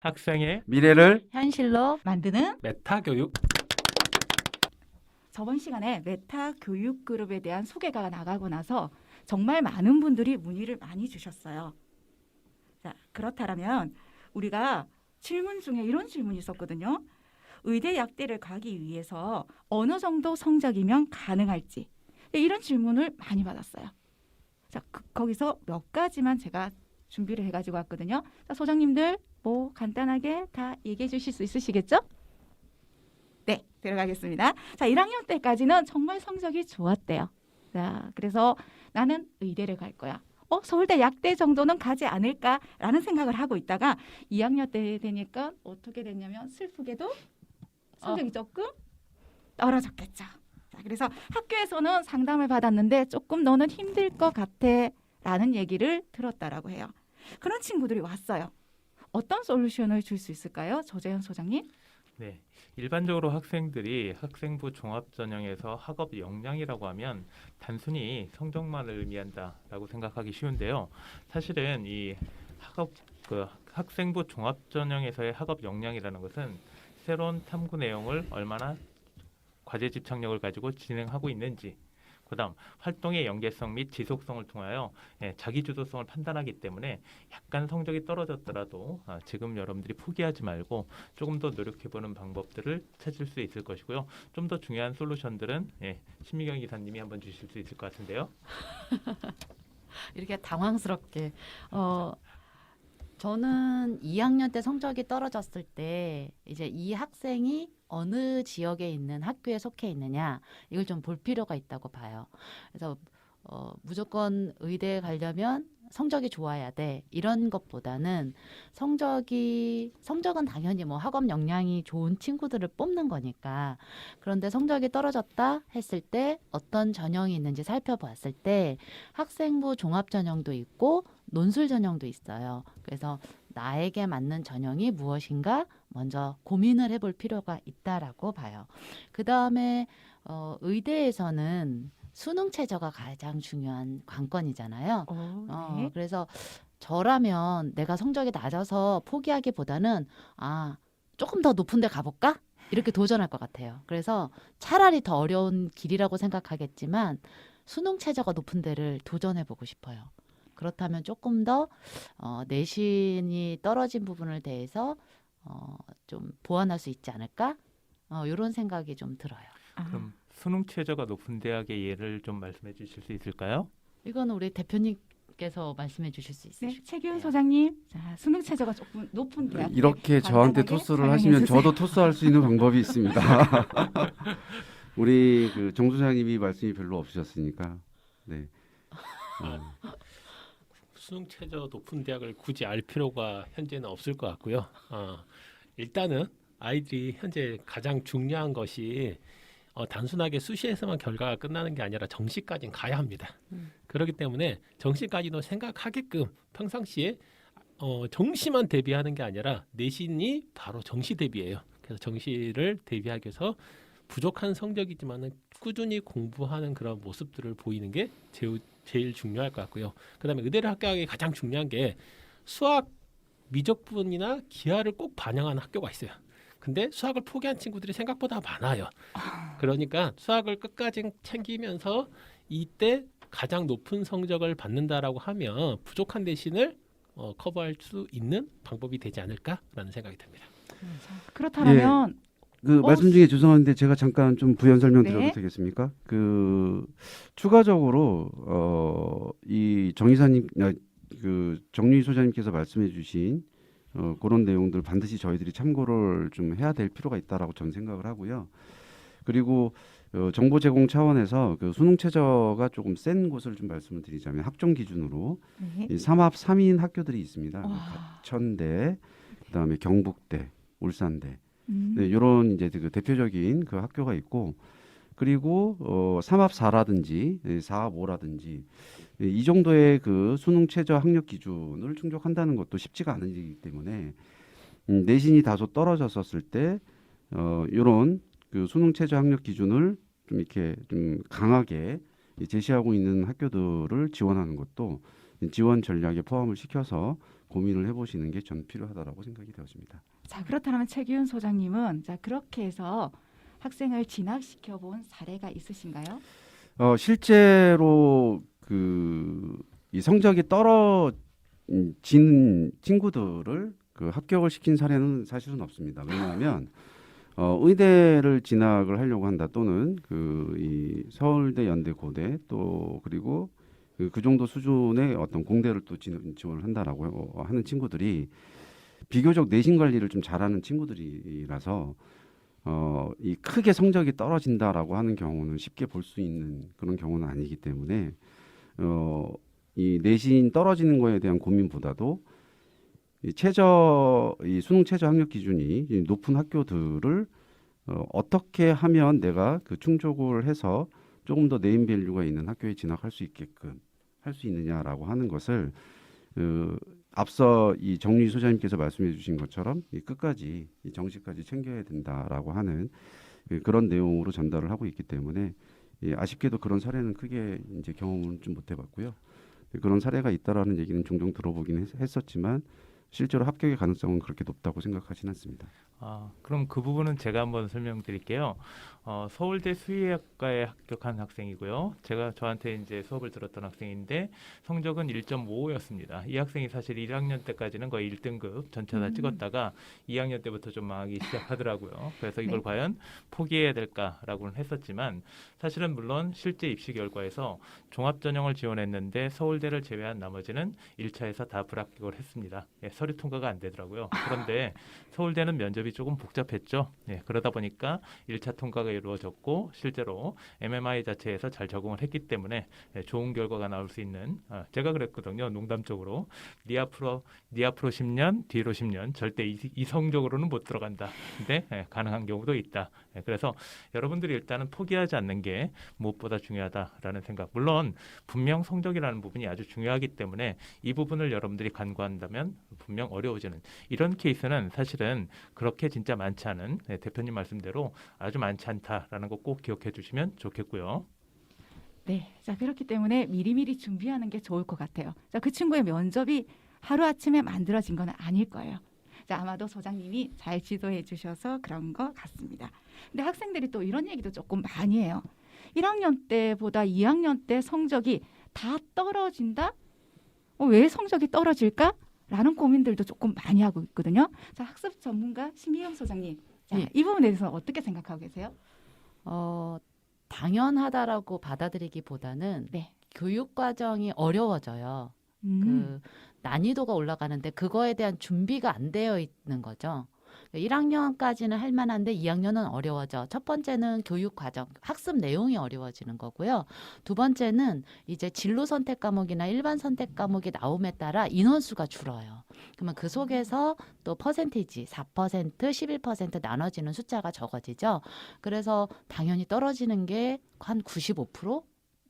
학생의 미래를 현실로 만드는 메타 교육. 저번 시간에 메타 교육 그룹에 대한 소개가 나가고 나서 정말 많은 분들이 문의를 많이 주셨어요. 자, 그렇다면 우리가 질문 중에 이런 질문이 있었거든요. 의대 약대를 가기 위해서 어느 정도 성적이면 가능할지 이런 질문을 많이 받았어요. 자, 거기서 몇 가지만 제가 준비를 해가지고 왔거든요. 자, 소장님들 뭐 간단하게 다 얘기해 주실 수 있으시겠죠? 네, 들어가겠습니다. 자, 1학년 때까지는 정말 성적이 좋았대요. 자, 그래서 나는 의대를 갈 거야. 서울대 약대 정도는 가지 않을까라는 생각을 하고 있다가 2학년 때 되니까 어떻게 됐냐면 슬프게도 성적이 조금 떨어졌겠죠. 자, 그래서 학교에서는 상담을 받았는데 조금 너는 힘들 것 같아라는 얘기를 들었다라고 해요. 그런 친구들이 왔어요. 어떤 솔루션을 줄 수 있을까요? 조재현 소장님? 네, 일반적으로 학생들이 학생부 종합전형에서 학업 역량이라고 하면 단순히 성적만을 의미한다라고 생각하기 쉬운데요. 사실은 이 학생부 종합전형에서의 학업 역량이라는 것은 새로운 탐구 내용을 얼마나 과제 집착력을 가지고 진행하고 있는지, 그다음 활동의 연계성 및 지속성을 통하여 자기 주도성을 판단하기 때문에 약간 성적이 떨어졌더라도 지금 여러분들이 포기하지 말고 조금 더 노력해보는 방법들을 찾을 수 있을 것이고요. 좀 더 중요한 솔루션들은 신미경 이사님이 한번 주실 수 있을 것 같은데요. 이렇게 당황스럽게 저는 2학년 때 성적이 떨어졌을 때 이제 이 학생이 어느 지역에 있는 학교에 속해 있느냐 이걸 좀 볼 필요가 있다고 봐요. 그래서 무조건 의대에 가려면 성적이 좋아야 돼 이런 것보다는 성적은 당연히 뭐 학업 역량이 좋은 친구들을 뽑는 거니까, 그런데 성적이 떨어졌다 했을 때 어떤 전형이 있는지 살펴봤을 때 학생부 종합 전형도 있고 논술 전형도 있어요. 그래서 나에게 맞는 전형이 무엇인가 먼저 고민을 해볼 필요가 있다라고 봐요. 그 다음에 의대에서는 수능 최저가 가장 중요한 관건이잖아요. 네. 그래서 저라면 내가 성적이 낮아서 포기하기보다는 조금 더 높은 데 가볼까? 이렇게 도전할 것 같아요. 그래서 차라리 더 어려운 길이라고 생각하겠지만 수능 최저가 높은 데를 도전해보고 싶어요. 그렇다면 조금 더 내신이 떨어진 부분을 대해서 좀 보완할 수 있지 않을까? 이런 생각이 좀 들어요. 그럼 수능 최저가 높은 대학의 예를 좀 말씀해 주실 수 있을까요? 이거는 우리 대표님께서 말씀해 주실 수 있으실 네, 최기훈 거예요. 소장님. 자, 수능 최저가 조금 높은 대학. 이렇게 저한테 토스를 하시면 저도 토스할 수 있는 방법이 있습니다. 우리 정 소장님이 말씀이 별로 없으셨으니까. 네. 수능 최저 높은 대학을 굳이 알 필요가 현재는 없을 것 같고요. 일단은 아이들이 현재 가장 중요한 것이 단순하게 수시에서만 결과가 끝나는 게 아니라 정시까지는 가야 합니다. 그렇기 때문에 정시까지도 생각하게끔 평상시에 정시만 대비하는 게 아니라 내신이 바로 정시 대비예요. 그래서 정시를 대비하기 위해서 부족한 성적이지만은 꾸준히 공부하는 그런 모습들을 보이는 게 제일 중요할 것 같고요. 그다음에 의대를 합격하기 가장 중요한 게 수학 미적분이나 기하를 꼭 반영하는 학교가 있어요. 근데 수학을 포기한 친구들이 생각보다 많아요. 그러니까 수학을 끝까지 챙기면서 이때 가장 높은 성적을 받는다라고 하면 부족한 내신을 커버할 수 있는 방법이 되지 않을까라는 생각이 듭니다. 그렇다면 말씀 중에 죄송한데 제가 잠깐 좀 부연 설명드려도 네. 되겠습니까? 추가적으로 이 정의사님, 정유희 소장님께서 말씀해주신 그런 내용들 반드시 저희들이 참고를 좀 해야 될 필요가 있다라고 저는 생각을 하고요. 그리고 정보 제공 차원에서 수능 최저가 조금 센 곳을 좀 말씀을 드리자면 학종 기준으로 네. 이 삼합 3인 학교들이 있습니다. 와. 가천대, 그다음에 경북대, 울산대. 음. 네, 이런 이제 대표적인 학교가 있고, 그리고 삼합 4라든지 4합 5라든지 이 정도의 수능 최저 학력 기준을 충족한다는 것도 쉽지가 않은 일이기 때문에 내신이 다소 떨어졌었을 때 이런 수능 최저 학력 기준을 좀 이렇게 좀 강하게 제시하고 있는 학교들을 지원하는 것도 지원 전략에 포함을 시켜서 고민을 해보시는 게 전 필요하다라고 생각이 되었습니다. 자, 그렇다면 최기훈 소장님은 자, 그렇게 해서 학생을 진학시켜 본 사례가 있으신가요? 실제로 이 성적이 떨어진 친구들을 그 합격을 시킨 사례는 사실은 없습니다. 왜냐하면 의대를 진학을 하려고 한다 또는 이 서울대, 연대, 고대 또 그리고 그 정도 수준의 어떤 공대를 또 지원을 한다라고 하는 친구들이 비교적 내신 관리를 좀 잘하는 친구들이라서 이 크게 성적이 떨어진다라고 하는 경우는 쉽게 볼 수 있는 그런 경우는 아니기 때문에 이 내신 떨어지는 거에 대한 고민보다도 이 수능 최저 학력 기준이 이 높은 학교들을 어떻게 하면 내가 그 충족을 해서 조금 더 네임 밸류가 있는 학교에 진학할 수 있게끔 할 수 있느냐라고 하는 것을 앞서 이 정유희 소장님께서 말씀해 주신 것처럼 이 끝까지 이 정시까지 챙겨야 된다라고 하는 그런 내용으로 전달을 하고 있기 때문에 아쉽게도 그런 사례는 크게 이제 경험은 좀 못 해봤고요. 그런 사례가 있다라는 얘기는 종종 들어보긴 했었지만 실제로 합격의 가능성은 그렇게 높다고 생각하지는 않습니다. 그럼 그 부분은 제가 한번 설명드릴게요. 서울대 수의학과에 합격한 학생이고요. 저한테 이제 수업을 들었던 학생인데 성적은 1.55였습니다. 이 학생이 사실 1학년 때까지는 거의 1등급 전체 다 찍었다가 2학년 때부터 좀 망하기 시작하더라고요. 그래서 이걸 네. 과연 포기해야 될까라고는 했었지만 사실은 물론 실제 입시 결과에서 종합전형을 지원했는데 서울대를 제외한 나머지는 1차에서 다 불합격을 했습니다. 서류 통과가 안 되더라고요. 그런데 서울대는 면접이 조금 복잡했죠. 그러다 보니까 1차 통과가 이루어졌고 실제로 MMI 자체에서 잘 적응을 했기 때문에 좋은 결과가 나올 수 있는 제가 그랬거든요. 농담적으로 네 앞으로 10년 뒤로 10년 절대 이성적으로는 못 들어간다. 근데 가능한 경우도 있다. 그래서 여러분들이 일단은 포기하지 않는 게 무엇보다 중요하다라는 생각. 물론 분명 성적이라는 부분이 아주 중요하기 때문에 이 부분을 여러분들이 간과한다면 분명 어려워지는 이런 케이스는 사실은 그렇게 진짜 많지 않은 대표님 말씀대로 아주 많지 않다라는 거 꼭 기억해 주시면 좋겠고요. 네, 자 그렇기 때문에 미리미리 준비하는 게 좋을 것 같아요. 자, 그 친구의 면접이 하루아침에 만들어진 건 아닐 거예요. 자, 아마도 소장님이 잘 지도해 주셔서 그런 것 같습니다. 근데 학생들이 또 이런 얘기도 조금 많이 해요. 1학년 때보다 2학년 때 성적이 다 떨어진다? 왜 성적이 떨어질까? 라는 고민들도 조금 많이 하고 있거든요. 자, 학습 전문가 심희영 소장님, 자, 예. 이 부분에 대해서 어떻게 생각하고 계세요? 당연하다라고 받아들이기보다는 네. 교육 과정이 어려워져요. 음. 그 난이도가 올라가는데 그거에 대한 준비가 안 되어 있는 거죠. 1학년까지는 할 만한데 2학년은 어려워져. 첫 번째는 교육 과정, 학습 내용이 어려워지는 거고요. 두 번째는 이제 진로 선택 과목이나 일반 선택 과목이 나옴에 따라 인원수가 줄어요. 그러면 그 속에서 또 퍼센티지 4%, 11% 나눠지는 숫자가 적어지죠. 그래서 당연히 떨어지는 게 한 95%?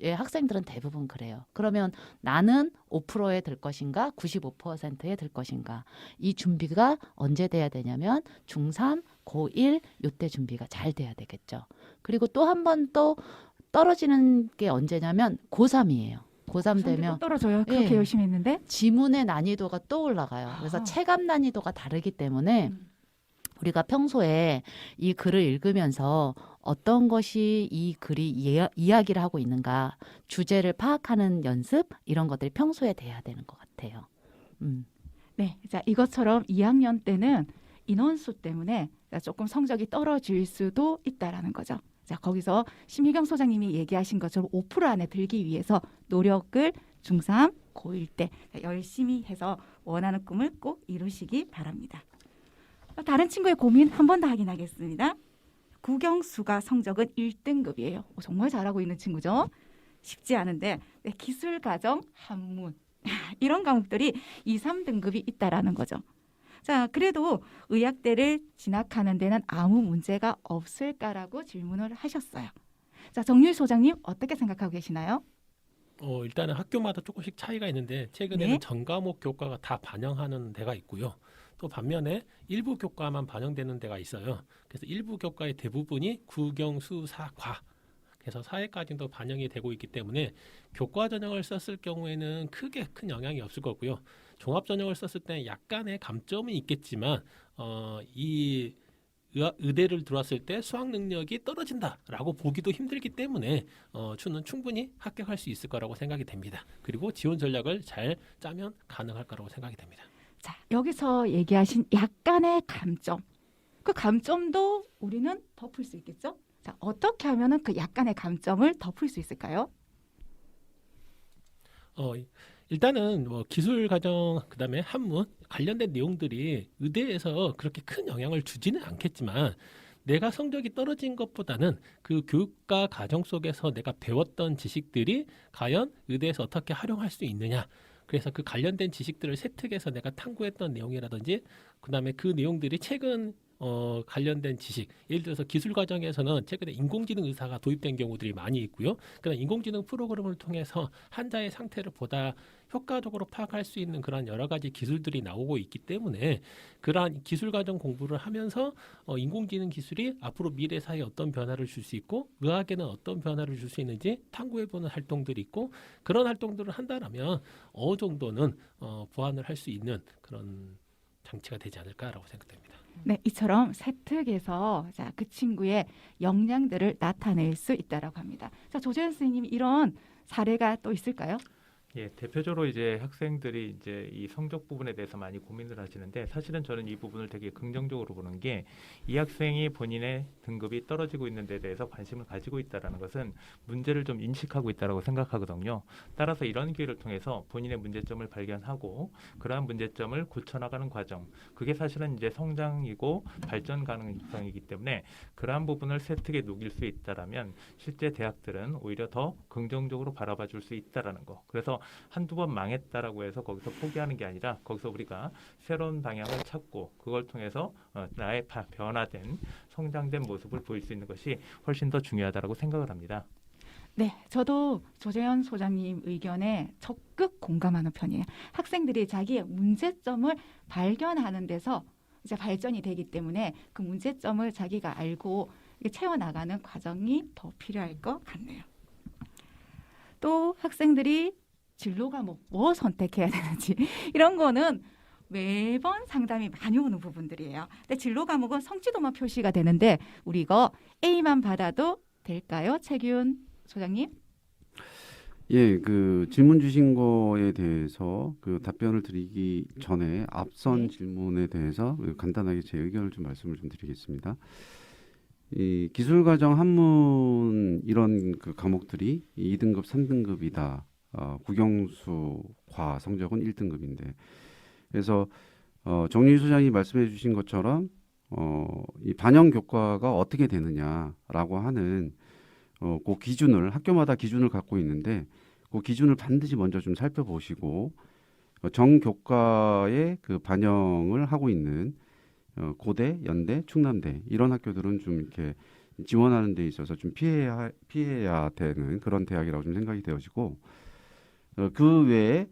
예, 학생들은 대부분 그래요. 그러면 나는 5%에 들 것인가, 95%에 들 것인가. 이 준비가 언제 돼야 되냐면 중3, 고1 요때 준비가 잘 돼야 되겠죠. 그리고 또 한 번 또 떨어지는 게 언제냐면 고3이에요. 고3 되면 떨어져요. 그렇게 예. 열심히 했는데. 지문의 난이도가 또 올라가요. 그래서 아. 체감 난이도가 다르기 때문에 음. 우리가 평소에 이 글을 읽으면서 어떤 것이 이 글이 이야기를 하고 있는가, 주제를 파악하는 연습 이런 것들이 평소에 돼야 되는 것 같아요. 네, 자 이것처럼 2학년 때는 인원수 때문에 조금 성적이 떨어질 수도 있다라는 거죠. 자 거기서 심희경 소장님이 얘기하신 것처럼 5% 안에 들기 위해서 노력을 중3, 고1 때 열심히 해서 원하는 꿈을 꼭 이루시기 바랍니다. 다른 친구의 고민 한 번 더 확인하겠습니다. 국영수가 성적은 1등급이에요. 정말 잘하고 있는 친구죠. 쉽지 않은데 기술, 가정, 한문 이런 과목들이 2, 3등급이 있다라는 거죠. 자, 그래도 의학대를 진학하는 데는 아무 문제가 없을까라고 질문을 하셨어요. 자, 정유희 소장님 어떻게 생각하고 계시나요? 일단은 학교마다 조금씩 차이가 있는데 최근에는 네. 전과목 교과가 다 반영하는 데가 있고요. 또 반면에 일부 교과만 반영되는 데가 있어요. 그래서 일부 교과의 대부분이 국영수사과 그래서 사회까지도 반영이 되고 있기 때문에 교과 전형을 썼을 경우에는 크게 큰 영향이 없을 거고요. 종합 전형을 썼을 때 약간의 감점이 있겠지만 이 의대를 들어왔을 때 수학 능력이 떨어진다라고 보기도 힘들기 때문에 추는 충분히 합격할 수 있을 거라고 생각이 됩니다. 그리고 지원 전략을 잘 짜면 가능할 거라고 생각이 됩니다. 자, 여기서 얘기하신 약간의 감점. 그 감점도 우리는 덮을 수 있겠죠? 자, 어떻게 하면은 그 약간의 감점을 덮을 수 있을까요? 일단은 뭐 기술 과정 그다음에 한문 관련된 내용들이 의대에서 그렇게 큰 영향을 주지는 않겠지만 내가 성적이 떨어진 것보다는 그 교육과 과정 속에서 내가 배웠던 지식들이 과연 의대에서 어떻게 활용할 수 있느냐. 그래서 그 관련된 지식들을 세특해서 내가 탐구했던 내용이라든지 그다음에 그 내용들이 최근 관련된 지식, 예를 들어서 기술 과정에서는 최근에 인공지능 의사가 도입된 경우들이 많이 있고요. 그다음 인공지능 프로그램을 통해서 환자의 상태를 보다 효과적으로 파악할 수 있는 그런 여러 가지 기술들이 나오고 있기 때문에 그러한 기술 과정 공부를 하면서 인공지능 기술이 앞으로 미래 사회에 어떤 변화를 줄 수 있고 의학에는 어떤 변화를 줄 수 있는지 탐구해보는 활동들이 있고 그런 활동들을 한다면 어느 정도는 보완을 할 수 있는 그런 장치가 되지 않을까라고 생각됩니다. 네, 이처럼 세특에서 자, 그 친구의 역량들을 나타낼 수 있다라고 합니다. 자, 조재현 선생님 이런 사례가 또 있을까요? 예, 대표적으로 이제 학생들이 이제 이 성적 부분에 대해서 많이 고민을 하시는데 사실은 저는 이 부분을 되게 긍정적으로 보는 게 이 학생이 본인의 등급이 떨어지고 있는 데 대해서 관심을 가지고 있다라는 것은 문제를 좀 인식하고 있다라고 생각하거든요. 따라서 이런 기회를 통해서 본인의 문제점을 발견하고 그러한 문제점을 고쳐나가는 과정, 그게 사실은 이제 성장이고 발전 가능성이기 때문에 그러한 부분을 세특에 녹일 수 있다라면 실제 대학들은 오히려 더 긍정적으로 바라봐 줄 수 있다라는 거. 그래서 한두 번 망했다라고 해서 거기서 포기하는 게 아니라 거기서 우리가 새로운 방향을 찾고 그걸 통해서 나의 변화된 성장된 모습을 보일 수 있는 것이 훨씬 더 중요하다라고 생각을 합니다. 네, 저도 조재현 소장님 의견에 적극 공감하는 편이에요. 학생들이 자기의 문제점을 발견하는 데서 이제 발전이 되기 때문에 그 문제점을 자기가 알고 채워나가는 과정이 더 필요할 것 같네요. 또 학생들이 진로 과목 뭐 선택해야 되는지 이런 거는 매번 상담이 많이 오는 부분들이에요. 근데 진로 과목은 성취도만 표시가 되는데 우리 이거 A만 받아도 될까요? 최기훈 소장님? 예, 그 질문 주신 거에 대해서 그 답변을 드리기 전에 앞선 네. 질문에 대해서 간단하게 제 의견을 좀 말씀을 좀 드리겠습니다. 이 기술과정 한문 이런 그 과목들이 2등급, 3등급이다. 국영수 과 성적은 1등급인데 그래서 정윤희 소장이 말씀해 주신 것처럼 이 반영 교과가 어떻게 되느냐라고 하는 그 기준을 학교마다 기준을 갖고 있는데 그 기준을 반드시 먼저 좀 살펴보시고 정교과에 그 반영을 하고 있는 고대, 연대, 충남대 이런 학교들은 좀 이렇게 지원하는 데 있어서 좀 피해야 되는 그런 대학이라고 좀 생각이 되어지고 그 외에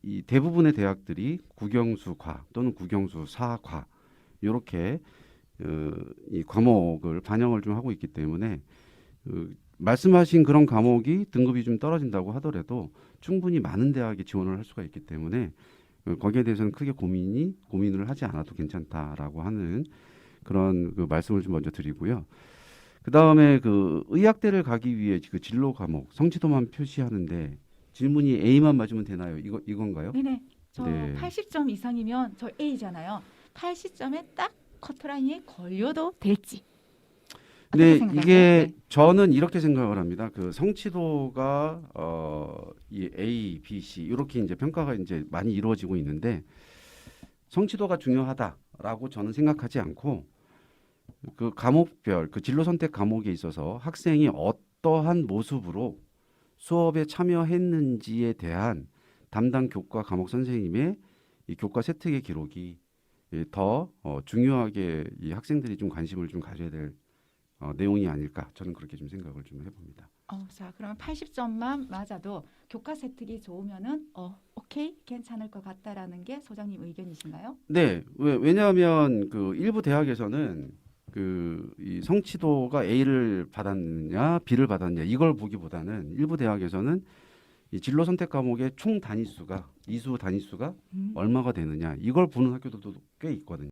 이 대부분의 대학들이 국영수과 또는 국영수사과 이렇게 이 과목을 반영을 좀 하고 있기 때문에 말씀하신 그런 과목이 등급이 좀 떨어진다고 하더라도 충분히 많은 대학에 지원을 할 수가 있기 때문에 거기에 대해서는 크게 고민을 하지 않아도 괜찮다라고 하는 그런 그 말씀을 좀 먼저 드리고요. 그 다음에 그 의학대를 가기 위해 그 진로 과목 성취도만 표시하는데 질문이 A만 맞으면 되나요? 이건가요? 네네. 저 네. 80점 이상이면 저 A잖아요. 80점에 딱 커트라인이 걸려도 될지. 어떻게 근데 생각하세요? 이게 네. 저는 이렇게 생각을 합니다. 그 성취도가 이 A, B, C 이렇게 이제 평가가 이제 많이 이루어지고 있는데 성취도가 중요하다라고 저는 생각하지 않고 그 과목별 그 진로 선택 과목에 있어서 학생이 어떠한 모습으로 수업에 참여했는지에 대한 담당 교과 과목 선생님의 이 교과 세특의 기록이 더 중요하게 이 학생들이 좀 관심을 좀 가져야 될 내용이 아닐까 저는 그렇게 좀 생각을 좀 해봅니다. 자, 그러면 80점만 맞아도 교과 세특이 좋으면은 오케이 괜찮을 것 같다라는 게 소장님 의견이신가요? 네, 왜냐하면 그 일부 대학에서는 그 이 성취도가 A를 받았느냐 B를 받았느냐 이걸 보기보다는 일부 대학에서는 이 진로 선택 과목의 총 단위수가 이수 단위수가 음. 얼마가 되느냐 이걸 보는 학교들도 꽤 있거든요.